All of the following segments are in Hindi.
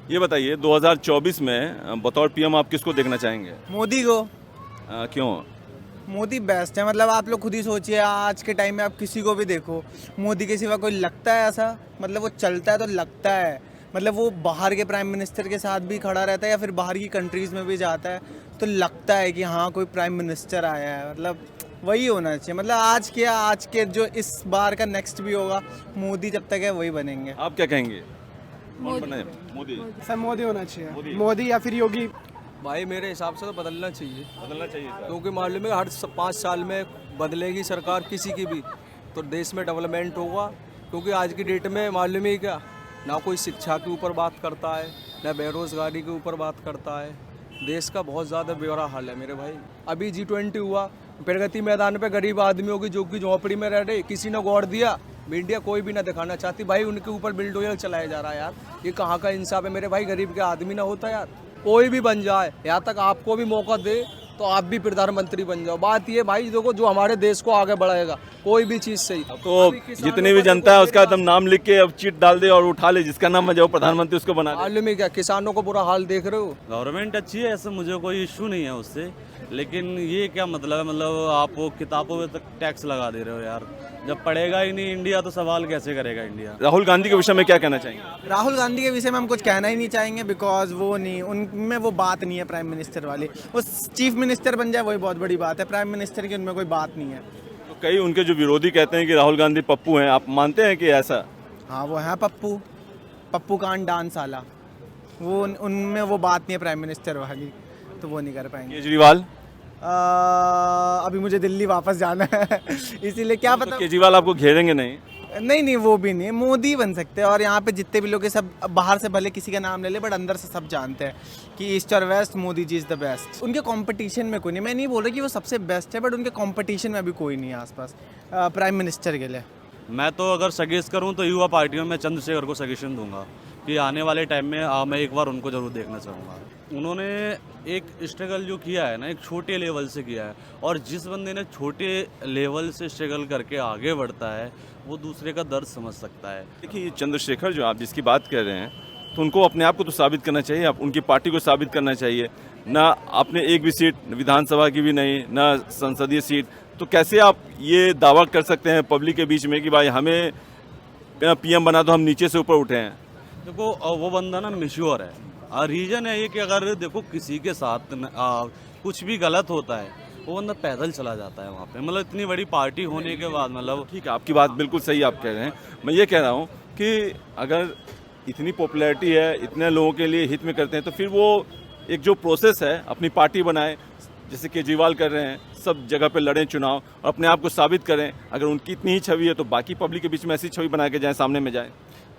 ये बताइए 2024 में बतौर पीएम आप किसको देखना चाहेंगे? मोदी को। क्यों? मोदी बेस्ट है। मतलब आप लोग खुद ही सोचिए, आज के टाइम में आप किसी को भी देखो, मोदी के सिवा कोई लगता है ऐसा? मतलब वो चलता है तो लगता है। मतलब वो बाहर के प्राइम मिनिस्टर के साथ भी खड़ा रहता है या फिर बाहर की कंट्रीज़ में भी जाता है तो लगता है कि हाँ कोई प्राइम मिनिस्टर आया है। मतलब वही होना चाहिए। मतलब आज के जो इस बार का नेक्स्ट भी होगा, मोदी जब तक है वही बनेंगे। आप क्या कहेंगे? कौन बने? मोदी। सर मोदी होना चाहिए। मोदी। मोदी या फिर योगी। भाई मेरे हिसाब से तो बदलना चाहिए, बदलना चाहिए था। क्योंकि मालूम है हर 5 साल में बदलेगी सरकार किसी की भी तो देश में डेवलपमेंट होगा। क्योंकि आज की डेट में मालूम ही क्या, ना कोई शिक्षा के ऊपर बात करता है, ना बेरोजगारी के ऊपर बात करता है। देश का बहुत ज़्यादा बुरा हाल है मेरे भाई। अभी G20 हुआ, प्रगति मैदान पे गरीब आदमियों की जो कि झोंपड़ी में रह रहे, किसी ने गौर दिया? मीडिया कोई भी ना दिखाना चाहती भाई, उनके ऊपर बिल्डोजर चलाया जा रहा है यार। ये कहाँ का इंसाफ है मेरे भाई? गरीब के आदमी ना होता यार, कोई भी बन जाए, यहाँ तक आपको भी मौका दे तो आप भी प्रधानमंत्री बन जाओ। बात ये भाई देखो, जो हमारे देश को आगे बढ़ाएगा कोई भी चीज़ सही। तो जितनी भी जनता है उसका एकदम नाम लिख के अब चिट डाल दे और उठा ले, जिसका नाम है जो प्रधानमंत्री उसको बना दे। मालूम है क्या, किसानों को बुरा हाल देख रहे हो। गवर्नमेंट अच्छी है, ऐसे मुझे कोई इशू नहीं है उससे, लेकिन ये क्या मतलब है? मतलब आप वो किताबों में तक टैक्स लगा दे रहे हो यार। जब पढ़ेगा ही नहीं इंडिया तो सवाल कैसे करेगा इंडिया? राहुल गांधी के विषय में क्या कहना चाहेंगे? राहुल गांधी के विषय में हम कुछ कहना ही नहीं चाहेंगे, बिकॉज वो नहीं, उनमें वो बात नहीं है प्राइम मिनिस्टर वाली। वो चीफ मिनिस्टर बन जाए वही बहुत बड़ी बात है, प्राइम मिनिस्टर की उनमें कोई बात नहीं है। तो कई उनके जो विरोधी कहते हैं कि राहुल गांधी पप्पू हैं, आप मानते हैं कि ऐसा? हाँ वो है पप्पू, पप्पू कांड डांस वाला। वो उनमें वो बात नहीं है प्राइम मिनिस्टर वाली, तो वो नहीं कर पाएंगे। केजरीवाल? अभी मुझे दिल्ली वापस जाना है इसीलिए क्या तो पता। केजरीवाल आपको घेरेंगे नहीं? नहीं, वो भी नहीं, मोदी बन सकते हैं। और यहाँ पे जितने भी लोग हैं सब बाहर से भले किसी का नाम ले ले, बट अंदर से सब जानते हैं कि ईस्ट और west Modi ji is the best. उनके कंपटीशन में कोई नहीं। मैं नहीं बोल रहा कि वो सबसे बेस्ट है, बट उनके कंपटीशन में अभी कोई नहीं है आसपास प्राइम मिनिस्टर के लिए। मैं तो अगर सजेस्ट करूं तो युवा पार्टियों में चंद्रशेखर को सजेशन दूंगा कि आने वाले टाइम में मैं एक बार उनको ज़रूर देखना चाहूँगा। उन्होंने एक स्ट्रगल जो किया है ना, एक छोटे लेवल से किया है, और जिस बंदे ने छोटे लेवल से स्ट्रगल करके आगे बढ़ता है वो दूसरे का दर्द समझ सकता है। देखिए चंद्रशेखर जो आप जिसकी बात कर रहे हैं, तो उनको अपने आप को तो साबित करना चाहिए, आप उनकी पार्टी को साबित करना चाहिए। ना आपने एक भी सीट विधानसभा की भी नहीं, ना संसदीय सीट, तो कैसे आप ये दावा कर सकते हैं पब्लिक के बीच में कि भाई हमें पीएम बना तो हम नीचे से ऊपर उठे हैं? देखो वो बंदा ना मिश्योर है। रीज़न है ये कि अगर देखो किसी के साथ कुछ भी गलत होता है वो बंदा पैदल चला जाता है वहाँ पे। मतलब इतनी बड़ी पार्टी होने के बाद, मतलब ठीक है, आपकी बात बिल्कुल सही आप कह रहे हैं। मैं ये कह रहा हूँ कि अगर इतनी पॉपुलैरिटी है, इतने लोगों के लिए हित में करते हैं, तो फिर वो एक जो प्रोसेस है अपनी पार्टी बनाए, जैसे केजरीवाल कर रहे हैं, सब जगह पे लड़ें चुनाव और अपने आप को साबित करें। अगर उनकी इतनी ही छवि है तो बाकी पब्लिक के बीच में ऐसी छवि बना के जाएं, सामने में जाएं।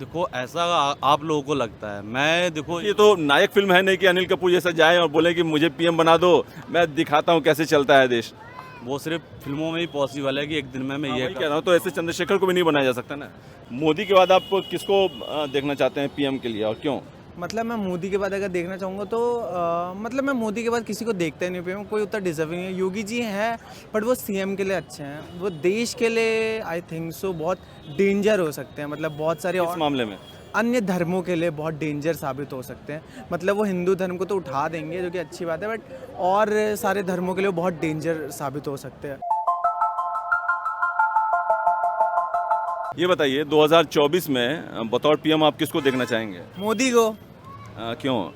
देखो ऐसा आप लोगों को लगता है। मैं देखो ये तो नायक फिल्म है नहीं कि अनिल कपूर जैसा जाए और बोले कि मुझे पीएम बना दो, मैं दिखाता हूँ कैसे चलता है देश। वो सिर्फ फिल्मों में ही पॉसिबल है कि एक दिन में मैं ये कह रहा हूँ, तो ऐसे चंद्रशेखर को भी नहीं बनाया जा सकता ना। मोदी के बाद आप किसको देखना चाहते हैं पीएम के लिए और क्यों? मतलब मैं मोदी के बाद अगर देखना चाहूँगा तो मतलब मैं मोदी के बाद किसी को देखता ही नहीं पे, कोई उतना डिजर्विंग है। योगी जी हैं बट वो सीएम के लिए अच्छे हैं, वो देश के लिए आई थिंक सो बहुत डेंजर हो सकते हैं। मतलब बहुत सारे इस और मामले में अन्य धर्मों के लिए बहुत डेंजर साबित हो सकते हैं। मतलब वो हिंदू धर्म को तो उठा देंगे जो कि अच्छी बात है, बट और सारे धर्मों के लिए बहुत डेंजर साबित हो सकते हैं। ये बताइए 2024 में बतौर पीएम आप किसको देखना चाहेंगे? मोदी को। क्यों?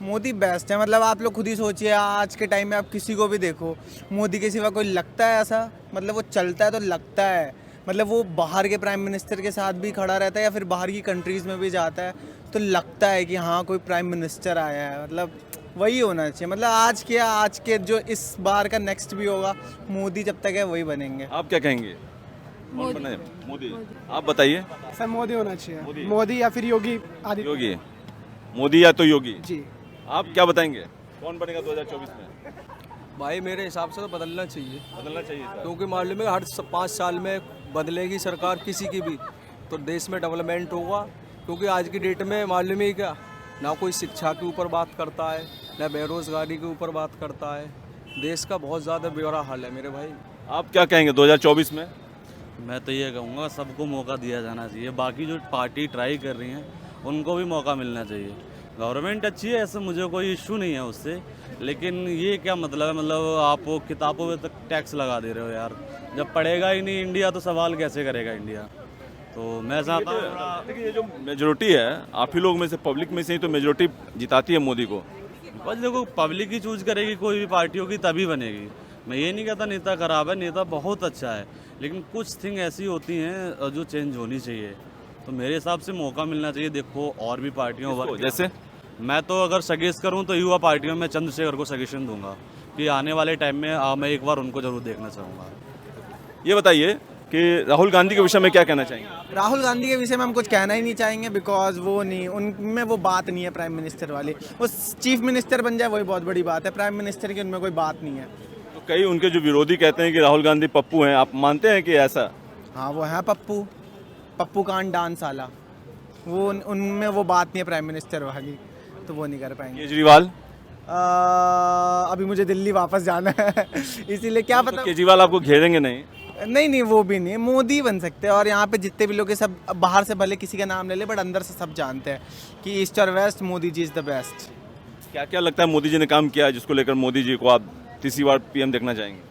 मोदी बेस्ट है। मतलब आप लोग खुद ही सोचिए, आज के टाइम में आप किसी को भी देखो, मोदी के सिवा कोई लगता है ऐसा? मतलब वो चलता है तो लगता है। मतलब वो बाहर के प्राइम मिनिस्टर के साथ भी खड़ा रहता है या फिर बाहर की कंट्रीज़ में भी जाता है तो लगता है कि हाँ कोई प्राइम मिनिस्टर आया है। मतलब वही होना चाहिए। मतलब आज के जो इस बार का नेक्स्ट भी होगा, मोदी जब तक है वही बनेंगे। आप क्या कहेंगे? कौन बने? मोदी। आप बताइए। सर मोदी होना चाहिए। मोदी। मोदी या फिर योगी आदि। योगी। मोदी या तो योगी। जी। आप क्या बताएंगे कौन बनेगा 2024 में? भाई मेरे हिसाब से तो बदलना चाहिए, बदलना चाहिए था। क्योंकि मालूम है हर 5 साल में बदलेगी सरकार किसी की भी तो देश में डेवलपमेंट होगा। क्योंकि आज की डेट में मालूम ही क्या, ना कोई शिक्षा के ऊपर बात करता है, ना बेरोजगारी के ऊपर बात करता है। देश का बहुत ज़्यादा बुरा हाल है मेरे भाई। आप क्या कहेंगे 2024 में? मैं तो ये कहूँगा सबको मौका दिया जाना चाहिए। बाकी जो पार्टी ट्राई कर रही हैं उनको भी मौका मिलना चाहिए, गवर्नमेंट अच्छी है, ऐसे मुझे कोई इशू नहीं है उससे, लेकिन ये क्या मतलब है, मतलब आप वो किताबों पे तक टैक्स लगा दे रहे हो यार। जब पढ़ेगा ही नहीं इंडिया तो सवाल कैसे करेगा इंडिया। तो मैं चाहता हूँ देखिए, ये जो मेजोरिटी है आप ही लोग में से, पब्लिक में से ही तो मेजोरिटी जिताती है मोदी को। बस देखो, पब्लिक ही चूज करेगी कोई भी पार्टी होगी तभी बनेगी। मैं ये नहीं कहता नेता खराब है, नेता बहुत अच्छा है, लेकिन कुछ थिंग ऐसी होती हैं जो चेंज होनी चाहिए। तो मेरे हिसाब से मौका मिलना चाहिए। देखो और भी पार्टियों तो जैसे मैं तो अगर सजेस्ट करूं तो युवा पार्टियों में चंद्रशेखर को सजेशन दूंगा कि आने वाले टाइम में मैं एक बार उनको जरूर देखना चाहूँगा। ये बताइए कि राहुल गांधी के विषय में क्या कहना चाहेंगे? राहुल गांधी के विषय में हम कुछ कहना ही नहीं चाहेंगे, बिकॉज वो नहीं, उनमें वो बात नहीं है प्राइम मिनिस्टर वाली। वो चीफ मिनिस्टर बन जाए वही बहुत बड़ी बात है, प्राइम मिनिस्टर की उनमें कोई बात नहीं है। तो कई उनके जो विरोधी कहते हैं कि राहुल गांधी पप्पू हैं, आप मानते हैं कि ऐसा? हाँ, वो है पप्पू, पप्पू कांड डांस वाला। वो उनमें वो बात नहीं है प्राइम मिनिस्टर वाली, तो वो नहीं कर पाएंगे। केजरीवाल? अभी मुझे दिल्ली वापस जाना है इसीलिए क्या तो पता। केजरीवाल आपको घेरेंगे नहीं? नहीं, वो भी नहीं, मोदी बन सकते हैं। और यहाँ पे जितने भी लोग हैं सब बाहर से भले किसी का नाम ले ले, बट अंदर से सब जानते हैं कि ईस्ट और west Modi ji is the best. क्या क्या लगता है मोदी जी ने काम किया है जिसको लेकर मोदी जी को आप तीसरी बार पीएम देखना चाहेंगे?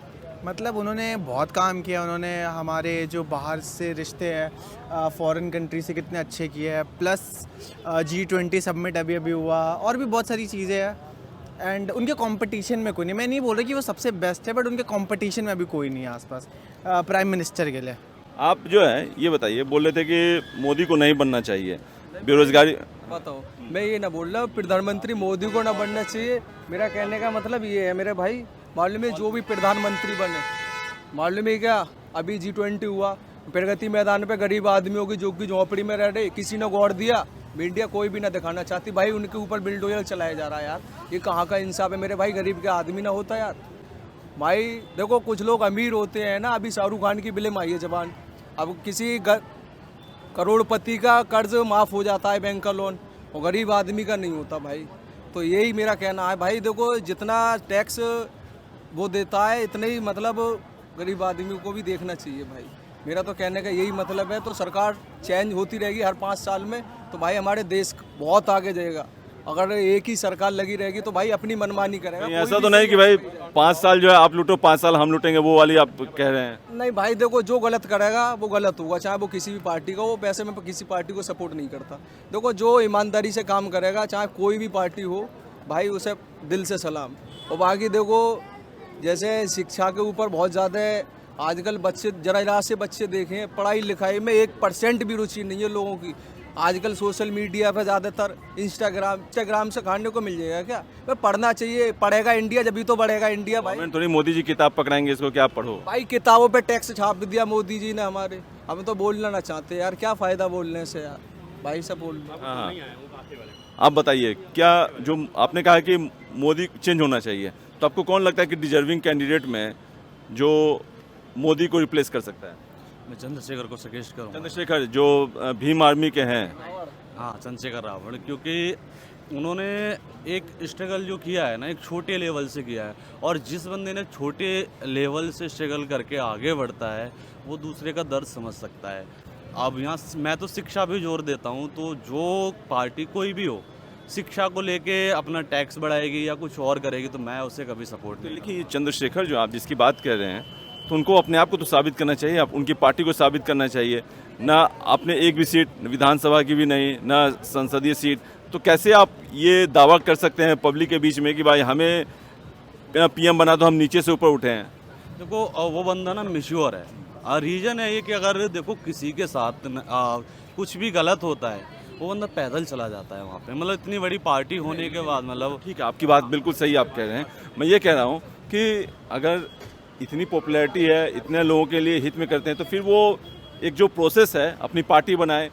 मतलब उन्होंने बहुत काम किया। उन्होंने हमारे जो बाहर से रिश्ते हैं फॉरेन कंट्री से कितने अच्छे किए हैं, प्लस G20 समिट अभी अभी हुआ, और भी बहुत सारी चीज़ें हैं। एंड उनके कंपटीशन में कोई नहीं, मैं नहीं बोल रहा कि वो सबसे बेस्ट है, बट उनके कंपटीशन में अभी कोई नहीं है आसपास प्राइम मिनिस्टर के लिए। आप जो है ये बताइए, बोल रहे थे कि मोदी को नहीं बनना चाहिए, बेरोजगारी। बताओ, मैं ये ना बोल रहा हूँ प्रधानमंत्री मोदी को ना बनना चाहिए। मेरा कहने का मतलब ये है मेरे भाई, मालूम है जो भी प्रधानमंत्री बने, मालूम है क्या, अभी G20 हुआ, प्रगति मैदान पे गरीब आदमियों की जो कि झोंपड़ी में रह रहे, किसी ने गौर दिया? मीडिया कोई भी ना दिखाना चाहती भाई, उनके ऊपर बिल्डोजर चलाया जा रहा है यार। ये कहाँ का इंसाफ है मेरे भाई, गरीब के आदमी ना होता यार। भाई देखो, कुछ लोग अमीर होते हैं ना, अभी शाहरुख खान की बिल्म आई है जबान, अब किसी करोड़पति का कर्ज माफ़ हो जाता है, बैंक का लोन, और गरीब आदमी का नहीं होता भाई। तो यही मेरा कहना है भाई, देखो जितना टैक्स वो देता है इतने ही मतलब गरीब आदमी को भी देखना चाहिए भाई। मेरा तो कहने का यही मतलब है। तो सरकार चेंज होती रहेगी हर 5 साल में, तो भाई हमारे देश बहुत आगे जाएगा। अगर एक ही सरकार लगी रहेगी तो भाई अपनी मनमानी करेगा। नहीं, ऐसा तो नहीं कि भाई 5 साल जो है आप लूटो, 5 साल हम लूटेंगे, वो वाली आप कह रहे हैं? नहीं भाई देखो, जो गलत करेगा वो गलत होगा, चाहे वो किसी भी पार्टी का हो। वैसे मैं किसी पार्टी को सपोर्ट नहीं करता। देखो, जो ईमानदारी से काम करेगा, चाहे कोई भी पार्टी हो भाई, उसे दिल से सलाम। और बाकी देखो, जैसे शिक्षा के ऊपर बहुत ज़्यादा आजकल बच्चे, जरा से बच्चे देखें, पढ़ाई लिखाई में 1% भी रुचि नहीं है लोगों की। आजकल सोशल मीडिया पे ज़्यादातर इंस्टाग्राम से खाने को मिल जाएगा क्या? भाई पढ़ना चाहिए, पढ़ेगा इंडिया जब भी तो बढ़ेगा इंडिया भाई। मैं थोड़ी मोदी जी किताब पकड़ाएंगे इसको, क्या पढ़ो भाई किताबों पे टैक्स छाप दिया मोदी जी ने हमारे, हम तो बोलना ना चाहते यार, क्या फ़ायदा बोलने से यार, भाई सब बोल। हाँ, आप बताइए, क्या जो आपने कहा कि मोदी चेंज होना चाहिए, तो आपको कौन लगता है कि डिजर्विंग कैंडिडेट में जो मोदी को रिप्लेस कर सकता है? मैं चंद्रशेखर को सजेस्ट करूँगा। चंद्रशेखर जो भीम आर्मी के हैं। हाँ, चंद्रशेखर रावण, क्योंकि उन्होंने एक स्ट्रगल जो किया है ना, एक छोटे लेवल से किया है, और जिस बंदे ने छोटे लेवल से स्ट्रगल करके आगे बढ़ता है वो दूसरे का दर्द समझ सकता है। अब यहाँ मैं तो शिक्षा भी जोर देता हूँ, तो जो पार्टी कोई भी हो, शिक्षा को लेके अपना टैक्स बढ़ाएगी या कुछ और करेगी तो मैं उसे कभी सपोर्ट तो नहीं देखिए, चंद्रशेखर जो आप जिसकी बात कर रहे हैं, तो उनको अपने आप को तो साबित करना चाहिए, आप उनकी पार्टी को साबित करना चाहिए ना। आपने एक भी सीट विधानसभा की भी नहीं, ना संसदीय सीट, तो कैसे आप ये दावा कर सकते हैं पब्लिक के बीच में कि भाई हमें पीएम बना दो, हम नीचे से ऊपर उठे हैं? देखो, वो बंदा ना मिश्योर है। रीज़न है ये कि अगर देखो किसी के साथ कुछ भी गलत होता है, वो बंदा पैदल चला जाता है वहाँ पे, मतलब इतनी बड़ी पार्टी होने के बाद। मतलब ठीक है, आपकी बात बिल्कुल सही आप कह रहे हैं। मैं ये कह रहा हूँ कि अगर इतनी पॉपुलैरिटी है, इतने लोगों के लिए हित में करते हैं, तो फिर वो एक जो प्रोसेस है, अपनी पार्टी बनाए,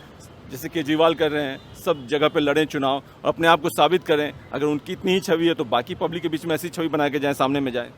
जैसे केजरीवाल कर रहे हैं, सब जगह पे लड़ें चुनाव और अपने आप को साबित करें। अगर उनकी इतनी ही छवि है तो बाकी पब्लिक के बीच में ऐसी छवि बना के जाएं, सामने में जाएं।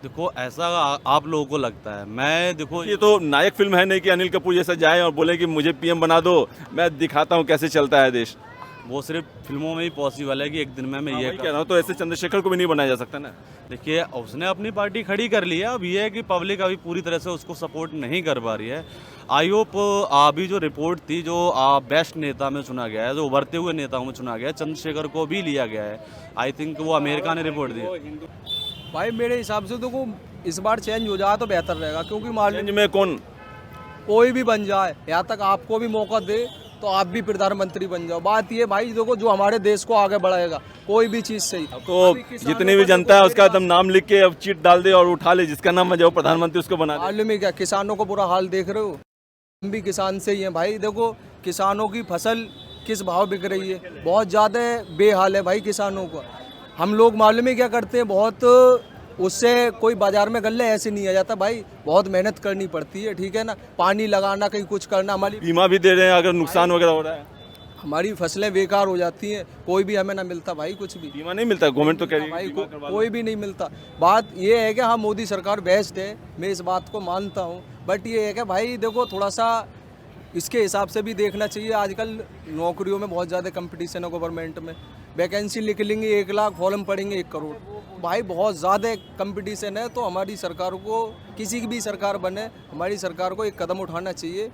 देखो, ऐसा आप लोगों को लगता है, मैं देखो ये तो नायक फिल्म है नहीं कि अनिल कपूर जैसा जाए और बोले कि मुझे पीएम बना दो, मैं दिखाता हूँ कैसे चलता है देश। वो सिर्फ फिल्मों में ही पॉसिबल है कि एक दिन में मैं ये वही कह रहा हूँ, तो ऐसे चंद्रशेखर को भी नहीं बनाया जा सकता ना। देखिए उसने अपनी पार्टी खड़ी कर ली है, अब ये है कि पब्लिक अभी पूरी तरह से उसको सपोर्ट नहीं कर पा रही है। आई होप अभी जो रिपोर्ट थी, जो बेस्ट नेता में चुना गया है, जो उभरते हुए नेताओं में चुना गया है, चंद्रशेखर को भी लिया गया है। आई थिंक वो अमेरिका ने रिपोर्ट दी। भाई मेरे हिसाब से तो इस बार चेंज हो जाए तो बेहतर रहेगा, क्योंकि मालूम चेंज में कौन? कोई भी बन जाए, यहाँ तक आपको भी मौका दे तो आप भी प्रधानमंत्री बन जाओ। बात ये भाई देखो, जो हमारे देश को आगे बढ़ाएगा कोई भी चीज़ सही। तो जितनी भी जनता है उसका एकदम नाम लिख के अब चिट डाल दे और उठा ले, जिसका नाम है जो प्रधानमंत्री उसको बना दे। मालूम है क्या, किसानों को बुरा हाल देख रहे हो, हम भी किसान से ही हैं भाई। देखो किसानों की फसल किस भाव बिक रही है, बहुत ज़्यादा बेहाल है भाई किसानों का। हम लोग मालूम है क्या करते हैं, बहुत उससे कोई बाजार में गल्ले ऐसे नहीं आ जाता भाई, बहुत मेहनत करनी पड़ती है, ठीक है ना। पानी लगाना, कहीं कुछ करना, हमारी बीमा भी दे रहे हैं अगर नुकसान वगैरह हो रहा है। हमारी फसलें बेकार हो जाती हैं, कोई भी हमें ना मिलता भाई, कुछ भी बीमा नहीं मिलता, गवर्नमेंट तो कह रही है भाई कि बीमा करवा लो। कोई भी नहीं मिलता। बात ये है कि हाँ मोदी सरकार बेस्ट है, मैं इस बात को मानता हूँ, बट ये है कि भाई देखो थोड़ा सा इसके हिसाब से भी देखना चाहिए। आजकल नौकरियों में बहुत ज़्यादा कंपटीशन है, गवर्नमेंट में वैकेंसी निकलेंगी 1 लाख, फॉर्म पड़ेंगे 1 करोड़, भाई बहुत ज़्यादा कंपटीशन है। तो हमारी सरकार को, किसी की भी सरकार बने, हमारी सरकार को एक कदम उठाना चाहिए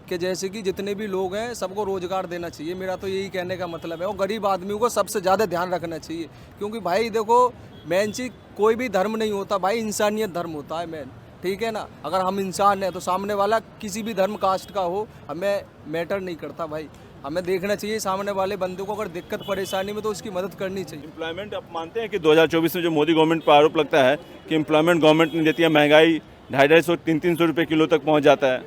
कि जैसे कि जितने भी लोग हैं सबको रोज़गार देना चाहिए। मेरा तो यही कहने का मतलब है, और गरीब आदमियों को सबसे ज़्यादा ध्यान रखना चाहिए, क्योंकि भाई देखो मेन चीज़ कोई भी धर्म नहीं होता भाई, इंसानियत धर्म होता है मेन, ठीक है ना। अगर हम इंसान हैं तो सामने वाला किसी भी धर्म कास्ट का हो, हमें मैटर नहीं करता भाई। हमें देखना चाहिए सामने वाले बंदे को अगर दिक्कत परेशानी में, तो उसकी मदद करनी चाहिए। एम्प्लॉयमेंट आप मानते हैं कि 2024 में जो मोदी गवर्नमेंट पर आरोप लगता है कि एम्प्लॉयमेंट गवर्नमेंट नहीं देती है, महंगाई 250-300 रुपये किलो तक पहुंच जाता है।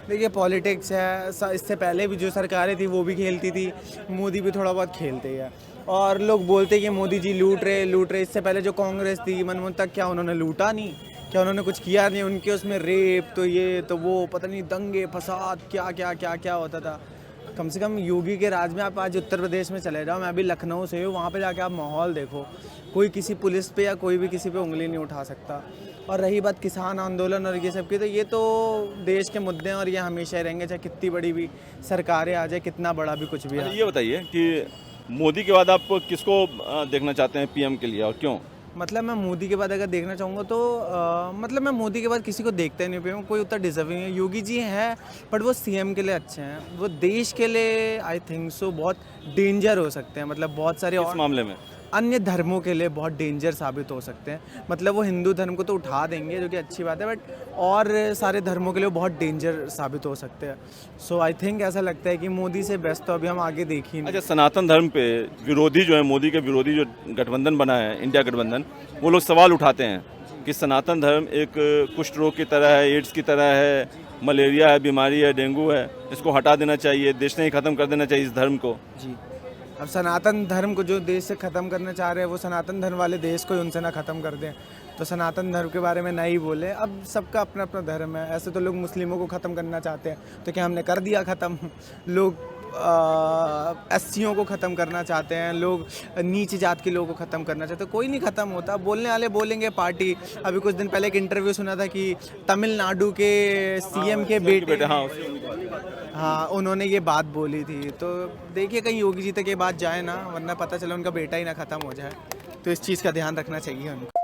देखिए पॉलिटिक्स है, इससे पहले भी जो सरकारें थी वो भी खेलती थी, मोदी भी थोड़ा बहुत खेलते हैं। और लोग बोलते हैं कि मोदी जी लूट रहे। इससे पहले जो कांग्रेस थी, मनमोहन तक, क्या उन्होंने लूटा नहीं? क्या उन्होंने कुछ किया नहीं? उनके उसमें रेप तो ये तो वो पता नहीं, दंगे फसाद क्या क्या क्या क्या होता था। कम से कम योगी के राज में आप आज उत्तर प्रदेश में चले जाओ, मैं अभी लखनऊ से हूँ, वहाँ पे जाके आप माहौल देखो, कोई किसी पुलिस पे या कोई भी किसी पे उंगली नहीं उठा सकता। और रही बात किसान आंदोलन और ये सब की, तो ये तो देश के मुद्दे हैं और ये हमेशा ही रहेंगे, चाहे कितनी बड़ी भी सरकारें आ जाए, कितना बड़ा भी कुछ भी अच्छा, आ। ये बताइए कि मोदी के बाद आप किसको देखना चाहते हैं पीएम के लिए और क्यों? मतलब मैं मोदी के बाद अगर देखना चाहूँगा तो मतलब मैं मोदी के बाद किसी को देखता ही नहीं पे हूँ, कोई उतना डिजर्विंग है। योगी जी हैं बट वो सीएम के लिए अच्छे हैं, वो देश के लिए आई थिंक सो बहुत डेंजर हो सकते हैं। मतलब बहुत सारे इस और मामले में अन्य धर्मों के लिए बहुत डेंजर साबित हो सकते हैं। मतलब वो हिंदू धर्म को तो उठा देंगे, जो कि अच्छी बात है, बट और सारे धर्मों के लिए बहुत डेंजर साबित हो सकते हैं। सो आई थिंक ऐसा लगता है कि मोदी से बेस्ट तो अभी हम आगे देख ही नहीं। अच्छा, सनातन धर्म पे विरोधी जो है, मोदी के विरोधी जो गठबंधन बना है, इंडिया गठबंधन, वो लोग सवाल उठाते हैं कि सनातन धर्म एक कुष्ठ रोग की तरह है, एड्स की तरह है, मलेरिया है, बीमारी है, डेंगू है, इसको हटा देना चाहिए, देश ने ही ख़त्म कर देना चाहिए इस धर्म को। जी, अब सनातन धर्म को जो देश से ख़त्म करना चाह रहे हैं, वो सनातन धर्म वाले देश को ही उनसे ना ख़त्म कर दें। तो सनातन धर्म के बारे में नहीं बोले, अब सबका अपना अपना धर्म है। ऐसे तो लोग मुस्लिमों को ख़त्म करना चाहते हैं, तो क्या हमने कर दिया ख़त्म? लोग एससीओं को ख़त्म करना चाहते हैं, लोग नीच जात के लोगों को ख़त्म करना चाहते हैं, कोई नहीं ख़त्म होता। बोलने वाले बोलेंगे पार्टी। अभी कुछ दिन पहले एक इंटरव्यू सुना था कि तमिलनाडु के सीएम के बेटे, हाँ, उन्होंने ये बात बोली थी। तो देखिए कहीं योगी जी तक ये बात जाए ना, वरना पता चला उनका बेटा ही ना ख़त्म हो जाए। तो इस चीज़ का ध्यान रखना चाहिए उनको।